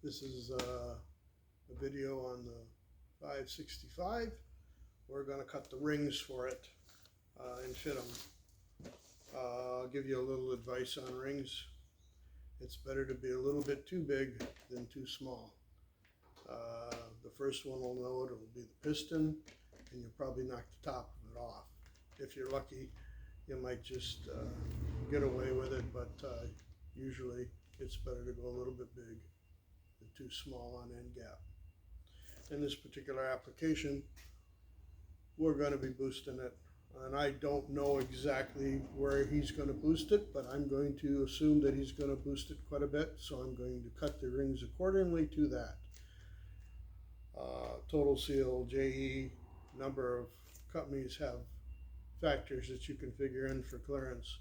This is a video on the 565. We're going to cut the rings for it and fit them. I'll give you a little advice on rings. It's better to be a little bit too big than too small. The first one will know it will be the piston, and you'll probably knock the top of it off. If you're lucky, you might just get away with it, but usually it's better to go a little bit big than too small on end gap. In this particular application, we're going to be boosting it, and I don't know exactly where he's going to boost it, but I'm going to assume that he's going to boost it quite a bit, so I'm going to cut the rings accordingly to that. Total Seal, JE, number of companies have factors that you can figure in for clearance.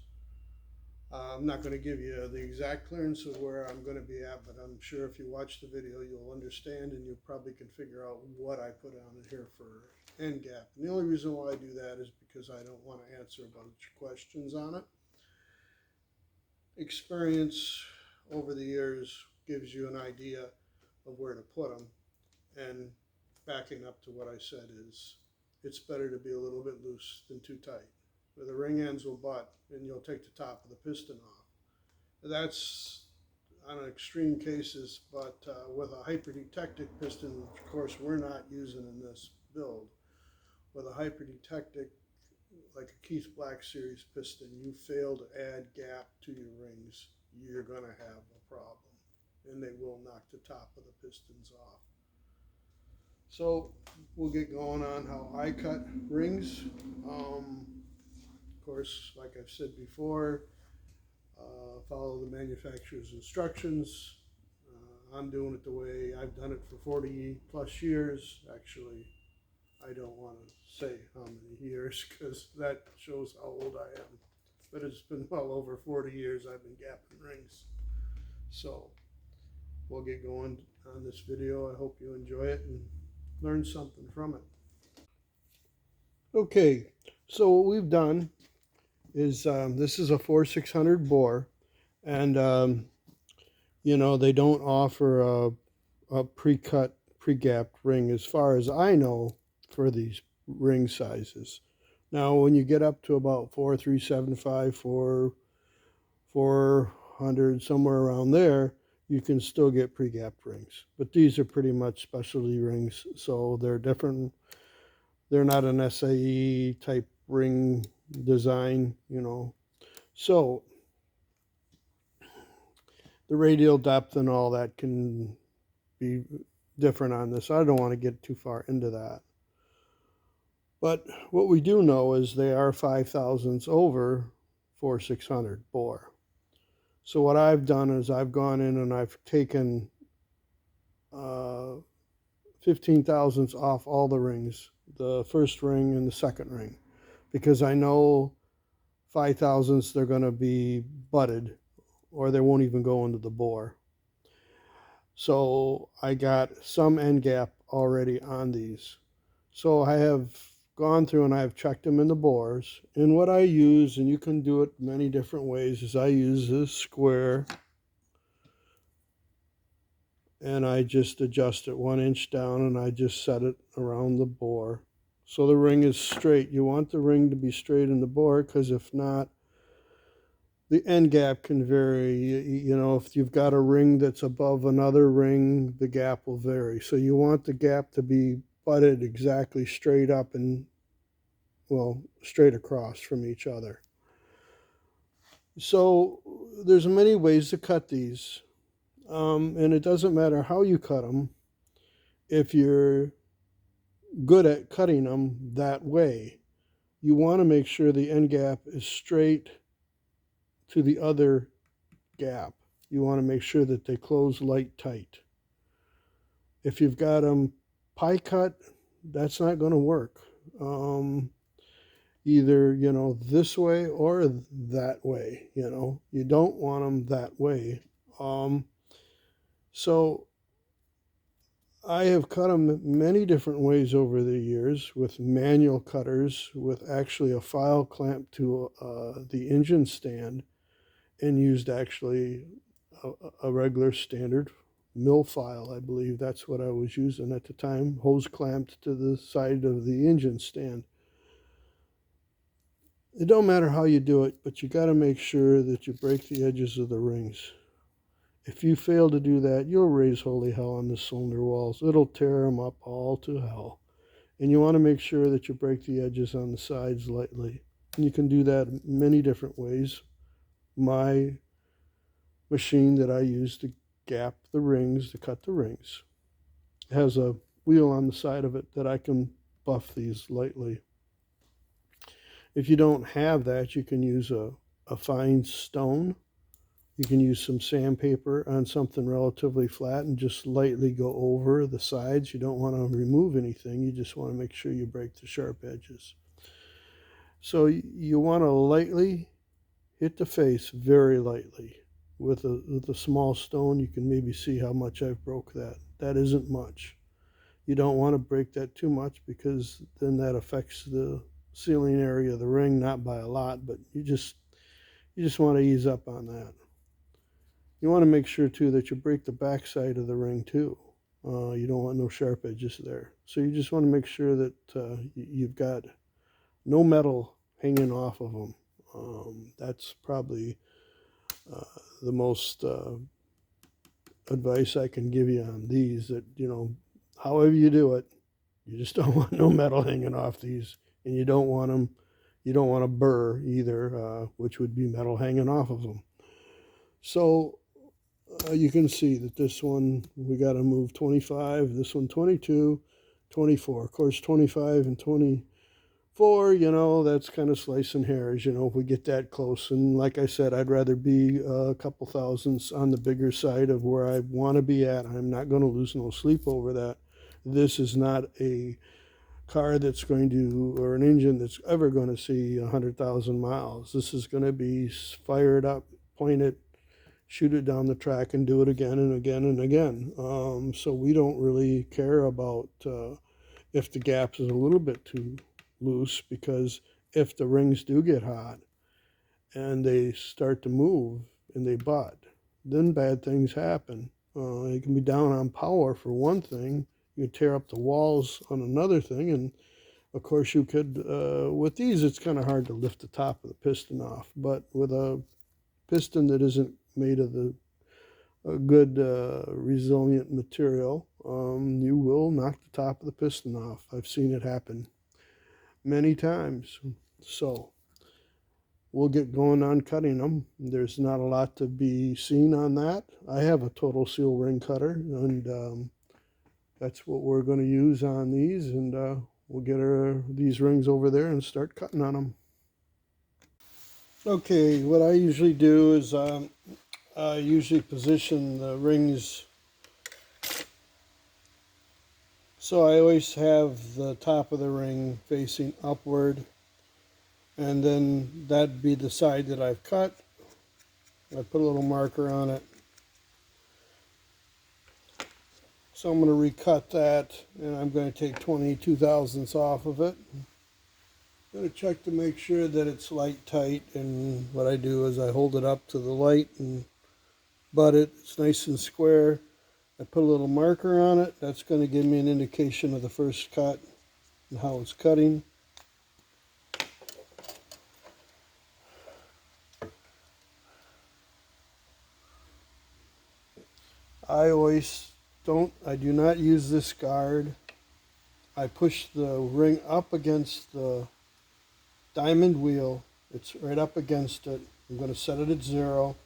I'm not going to give you the exact clearance of where I'm going to be at, but I'm sure if you watch the video, you'll understand, and you probably can figure out what I put on it here for end gap. And the only reason why I do that is because I don't want to answer a bunch of questions on it. Experience over the years gives you an idea of where to put them, and backing up to what I said is it's better to be a little bit loose than too tight. Where the ring ends will butt, and you'll take the top of the piston off. That's on extreme cases, but with a hyperdetectic piston, which of course we're not using in this build, with a hyperdetectic, like a Keith Black series piston, you fail to add gap to your rings, you're going to have a problem, and they will knock the top of the pistons off. So we'll get going on how I cut rings. Of course, like I've said before, follow the manufacturer's instructions. I'm doing it the way I've done it for 40 plus years. Actually, I don't want to say how many years because that shows how old I am. But it's been well over 40 years I've been gapping rings. So we'll get going on this video. I hope you enjoy it and learn something from it. Okay, so what we've done is this is a 4600 bore, and you know, they don't offer a pre-cut, pre-gapped ring as far as I know for these ring sizes. Now when you get up to about 4375, 400, somewhere around there, you can still get pre-gapped rings, but these are pretty much specialty rings, so they're different. They're not an SAE type ring design, you know. So the radial depth and all that can be different on this. I don't want to get too far into that. But what we do know is they are 5 thousandths over 4600 bore. So what I've done is I've gone in and I've taken 15 thousandths off all the rings, the first ring and the second ring, because I know 5 thousandths they're going to be butted or they won't even go into the bore. So I got some end gap already on these. So I have gone through and I've checked them in the bores. And what I use, and you can do it many different ways, is I use this square and I just adjust it 1 inch down and I just set it around the bore. So the ring is straight. You want the ring to be straight in the bore, because if not, the end gap can vary. You know, if you've got a ring that's above another ring, the gap will vary. So you want the gap to be butted exactly straight up and, well, straight across from each other. So there's many ways to cut these. And it doesn't matter how you cut them if you're good at cutting them that way. You want to make sure the end gap is straight to the other gap. You want to make sure that they close light tight. If you've got them pie cut, that's not going to work. Either, you know, this way or that way, you know. You don't want them that way. So I have cut them many different ways over the years, with manual cutters, with actually a file clamp to the engine stand, and used actually a regular standard mill file, I believe that's what I was using at the time, hose clamped to the side of the engine stand. It don't matter how you do it, but you got to make sure that you break the edges of the rings. If you fail to do that, you'll raise holy hell on the cylinder walls. It'll tear them up all to hell. And you want to make sure that you break the edges on the sides lightly. And you can do that many different ways. My machine that I use to gap the rings, to cut the rings, has a wheel on the side of it that I can buff these lightly. If you don't have that, you can use a fine stone. You can use some sandpaper on something relatively flat and just lightly go over the sides. You don't want to remove anything. You just want to make sure you break the sharp edges. So you want to lightly hit the face, very lightly. With a small stone, you can maybe see how much I've broke that. That isn't much. You don't want to break that too much because then that affects the sealing area of the ring, not by a lot, but you just want to ease up on that. You want to make sure too that you break the back side of the ring too. You don't want no sharp edges there. So you just want to make sure that you've got no metal hanging off of them. That's probably the most advice I can give you on these, that, however you do it, you just don't want no metal hanging off these, and you don't want a burr either, which would be metal hanging off of them. So you can see that this one, we got to move 25, this one 22, 24. Of course, 25 and 24, that's kind of slicing hairs, if we get that close. And like I said, I'd rather be a couple thousandths on the bigger side of where I want to be at. I'm not going to lose no sleep over that. This is not a car that's going to, or an engine that's ever going to see 100,000 miles. This is going to be fired up, point it, shoot it down the track, and do it again and again and again. So we don't really care about if the gap is a little bit too loose, because if the rings do get hot and they start to move and they butt, then bad things happen. It can be down on power for one thing. You can tear up the walls on another thing, and of course you could, with these it's kind of hard to lift the top of the piston off, but with a piston that isn't made of a good resilient material, you will knock the top of the piston off. I've seen it happen many times. So we'll get going on cutting them. There's not a lot to be seen on that. I have a total seal ring cutter, and that's what we're going to use on these, and we'll get these rings over there and start cutting on them. Okay, what I usually do is I usually position the rings so I always have the top of the ring facing upward, and then that'd be the side that I've cut. I put a little marker on it. So I'm going to recut that, and I'm going to take 22 thousandths off of it. I'm going to check to make sure that it's light tight, and what I do is I hold it up to the light and butt it. It's nice and square. I put a little marker on it. That's going to give me an indication of the first cut and how it's cutting. I do not use this guard. I push the ring up against the diamond wheel. It's right up against it. I'm going to set it at 0.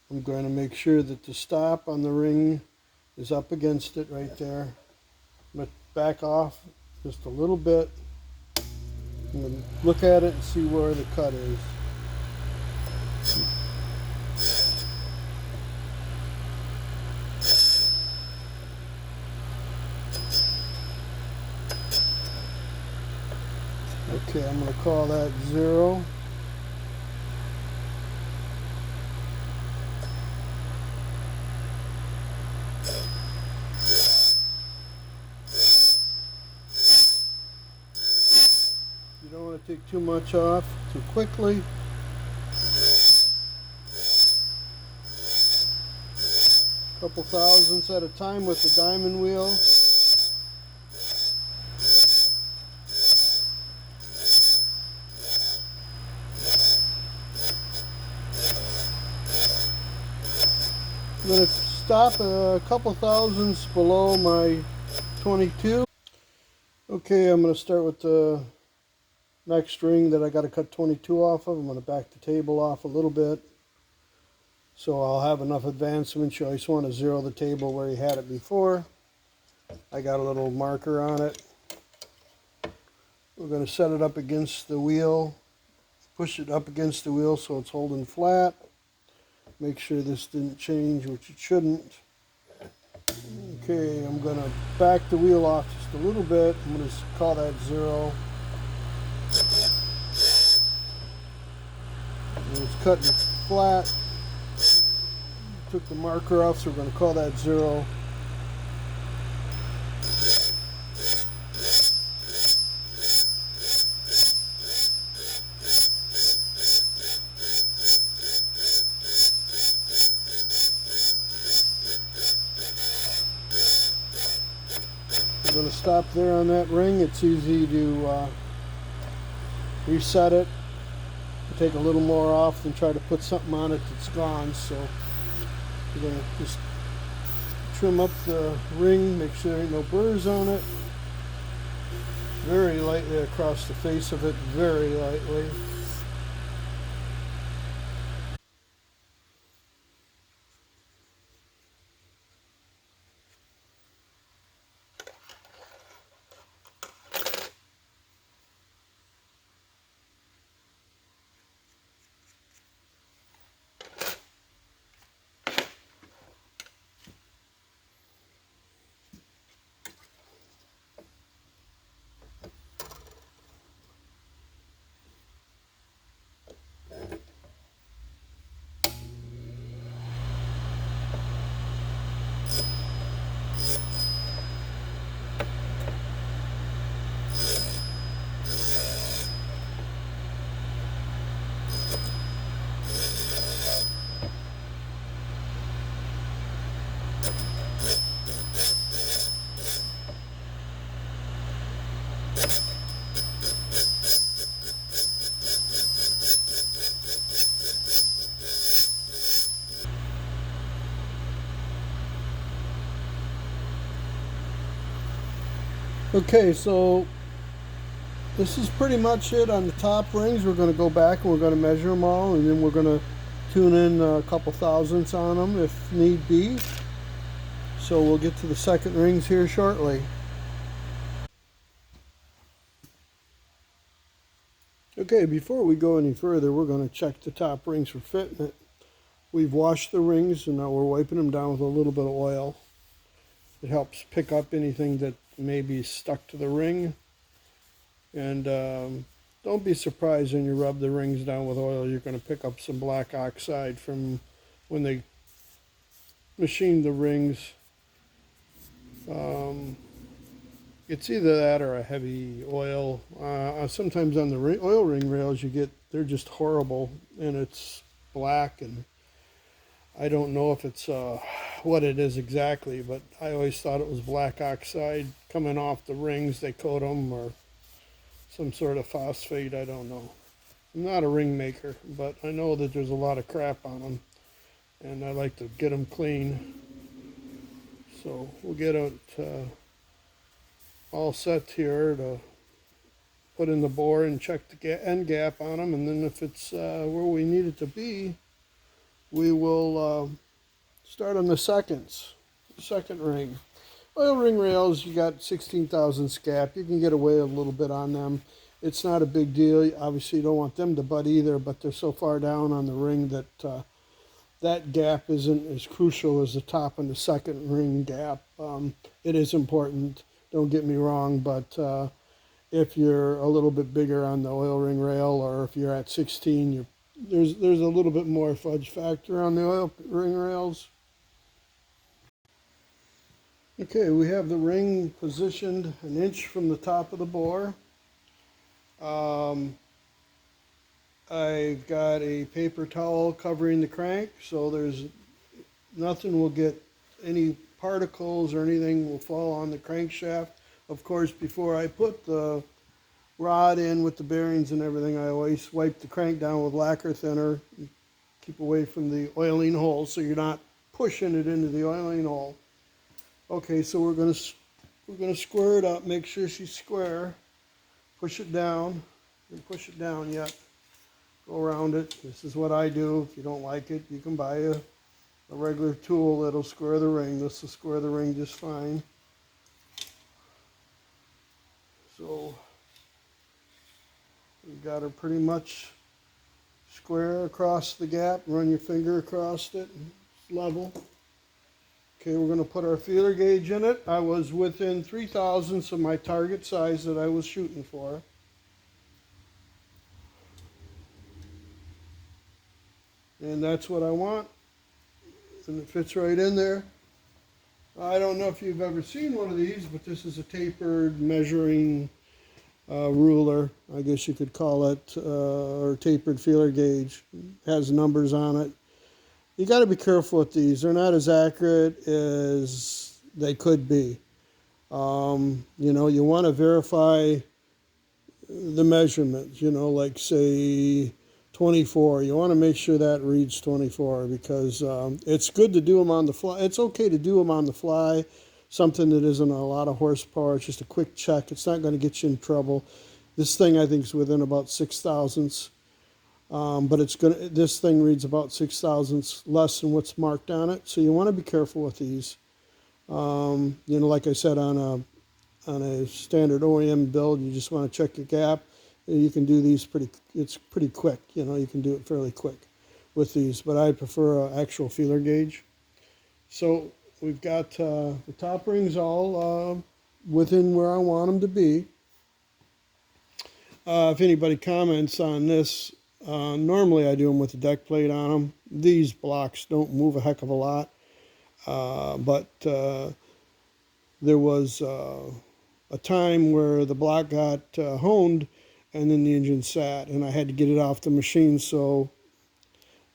I'm going to make sure that the stop on the ring is up against it right there. I'm going to back off just a little bit. I'm going to look at it and see where the cut is. Okay, I'm going to call that 0. You don't want to take too much off too quickly. couple thousandths at a time with the diamond wheel. I'm going to stop a couple thousandths below my 22. Okay, I'm going to start with the next ring that I got to cut 22 off of. I'm going to back the table off a little bit so I'll have enough advancement. You always want to zero the table where you had it before. I got a little marker on it. We're going to set it up against the wheel, push it up against the wheel so it's holding flat. Make sure this didn't change, which it shouldn't. Okay, I'm going to back the wheel off just a little bit. I'm going to call that 0. And it's cutting flat. Took the marker off, so we're going to call that 0. I'm going to stop there on that ring. It's easy to reset it. Take a little more off and try to put something on it that's gone. So we're going to just trim up the ring, make sure there ain't no burrs on it. Very lightly across the face of it, very lightly. Okay, so this is pretty much it on the top rings. We're going to go back and we're going to measure them all, and then we're going to tune in a couple thousandths on them if need be. So we'll get to the second rings here shortly. Okay, before we go any further, we're going to check the top rings for fitment. We've washed the rings and now we're wiping them down with a little bit of oil. It helps pick up anything that may be stuck to the ring. And don't be surprised when you rub the rings down with oil, you're going to pick up some black oxide from when they machined the rings. It's either that or a heavy oil. Sometimes on the oil ring rails they're just horrible and it's black, and I don't know if it's what it is exactly, but I always thought it was black oxide coming off the rings. They coat them, or some sort of phosphate, I don't know. I'm not a ring maker, but I know that there's a lot of crap on them, and I like to get them clean. So we'll get it all set here to put in the bore and check the end gap on them, and then if it's where we need it to be, we will start on the second ring. Oil ring rails, you got 16 thousandths gap. You can get away a little bit on them. It's not a big deal. Obviously, you don't want them to butt either, but they're so far down on the ring that that gap isn't as crucial as the top and the second ring gap. It is important, don't get me wrong, but if you're a little bit bigger on the oil ring rail, or if you're at 16, there's a little bit more fudge factor on the oil ring rails. Okay, we have the ring positioned an inch from the top of the bore. I've got a paper towel covering the crank, so there's nothing will get any particles or anything will fall on the crankshaft. Of course, before I put the rod in with the bearings and everything, I always wipe the crank down with lacquer thinner. Keep away from the oiling hole so you're not pushing it into the oiling hole. Okay, so we're gonna square it up, make sure she's square. Push it down. Don't push it down yet. Go around it. This is what I do. If you don't like it, you can buy a regular tool that'll square the ring. This will square the ring just fine. So we got her pretty much square across the gap. Run your finger across it. It's level. Okay, we're going to put our feeler gauge in it. I was within 3/1000ths of my target size that I was shooting for. And that's what I want. And it fits right in there. I don't know if you've ever seen one of these, but this is a tapered measuring ruler, I guess you could call it, or tapered feeler gauge. It has numbers on it. You got to be careful with these. They're not as accurate as they could be. You know, you want to verify the measurements, you know, like say 24. You want to make sure that reads 24 because it's good to do them on the fly. It's okay to do them on the fly, something that isn't a lot of horsepower. It's just a quick check. It's not going to get you in trouble. This thing I think is within about 0.006. But this thing reads about 0.006 less than what's marked on it. So you want to be careful with these. You know, like I said, on a standard OEM build, you just want to check your gap. You can do these it's pretty quick. You know, you can do it fairly quick with these. But I prefer an actual feeler gauge. So we've got the top rings all within where I want them to be. If anybody comments on this, normally I do them with a deck plate on them. These blocks don't move a heck of a lot, but there was a time where the block got honed and then the engine sat, and I had to get it off the machine, so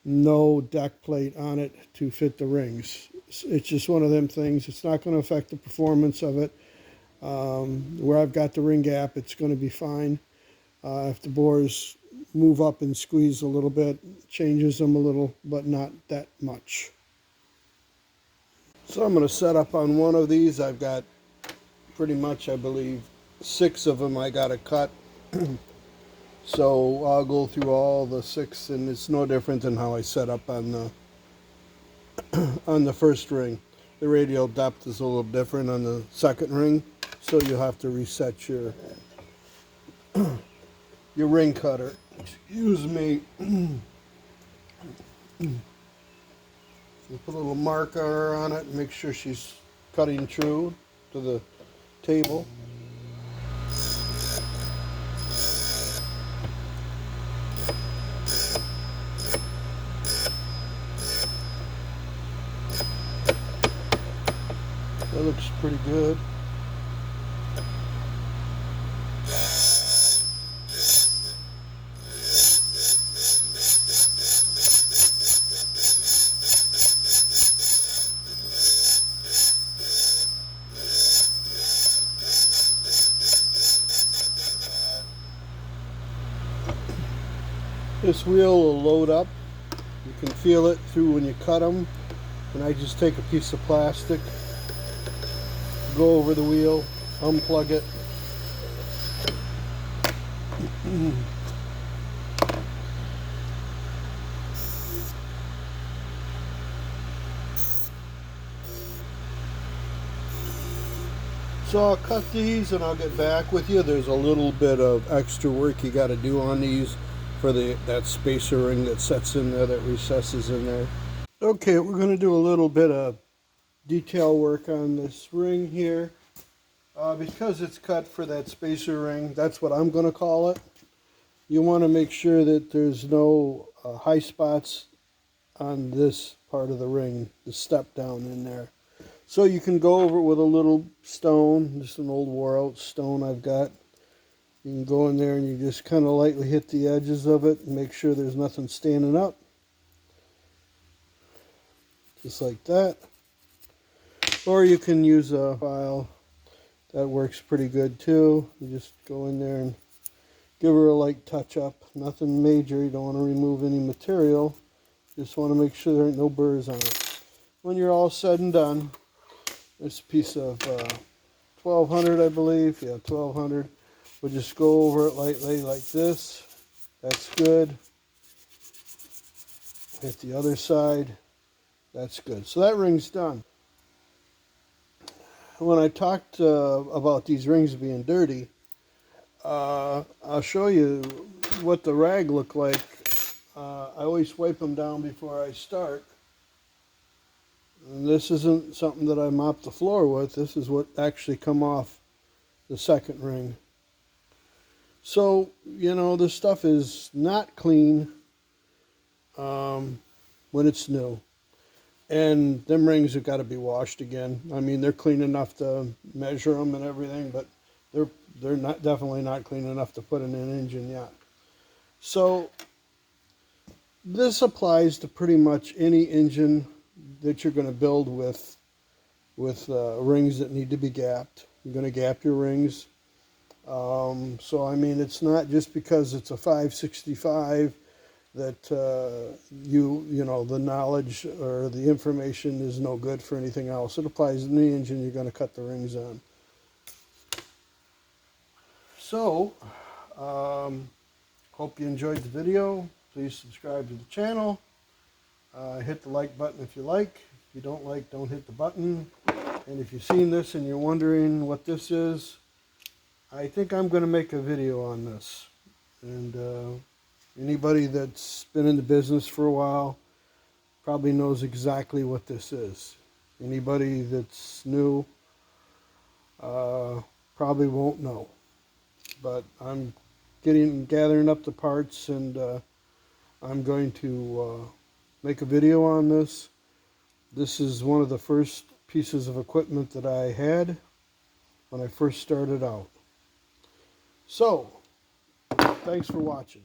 no deck plate on it to fit the rings. It's just one of them things. It's not going to affect the performance of it. Where I've got the ring gap, it's going to be fine. If the bores move up and squeeze a little bit, changes them a little, but not that much. So I'm going to set up on one of these. I've got pretty much, I believe, 6 of them I got to cut. So I'll go through all the 6, and it's no different than how I set up on the first ring. The radial depth is a little different on the second ring, so you'll have to reset your ring cutter. Excuse me. You put a little marker on it and make sure she's cutting true to the table. That looks pretty good. This wheel will load up. You can feel it through when you cut them. And I just take a piece of plastic, go over the wheel, unplug it. So I'll cut these and I'll get back with you. There's a little bit of extra work you got to do on these for that spacer ring that sets in there, that recesses in there. Okay, we're going to do a little bit of detail work on this ring here. Because it's cut for that spacer ring, that's what I'm going to call it. You want to make sure that there's no high spots on this part of the ring, the step down in there. So you can go over it with a little stone, just an old wore out stone I've got. You can go in there and you just kind of lightly hit the edges of it and make sure there's nothing standing up. Just like that. Or you can use a file that works pretty good too. You just go in there and give her a light touch up. Nothing major. You don't want to remove any material. Just want to make sure there ain't no burrs on it. When you're all said and done, this piece of 1200, I believe. Yeah, 1200. We'll just go over it lightly like this. That's good. Hit the other side. That's good. So that ring's done. When I talked about these rings being dirty, I'll show you what the rag looked like. I always wipe them down before I start. And this isn't something that I mop the floor with. This is what actually come off the second ring. So, you know, this stuff is not clean when it's new. And them rings have got to be washed again. I mean, they're clean enough to measure them and everything, but they're not definitely not clean enough to put in an engine yet. So this applies to pretty much any engine that you're going to build with rings that need to be gapped. You're going to gap your rings. So I mean, it's not just because it's a 565 that you know the knowledge or the information is no good for anything else. It applies to any engine you're going to cut the rings on. So hope you enjoyed the video. Please subscribe to the channel. Hit the like button if you like. If you don't like, don't hit the button. And if you've seen this and you're wondering what this is, I think I'm going to make a video on this. And anybody that's been in the business for a while probably knows exactly what this is. Anybody that's new probably won't know. But I'm gathering up the parts, and I'm going to make a video on this. This is one of the first pieces of equipment that I had when I first started out. So, thanks for watching.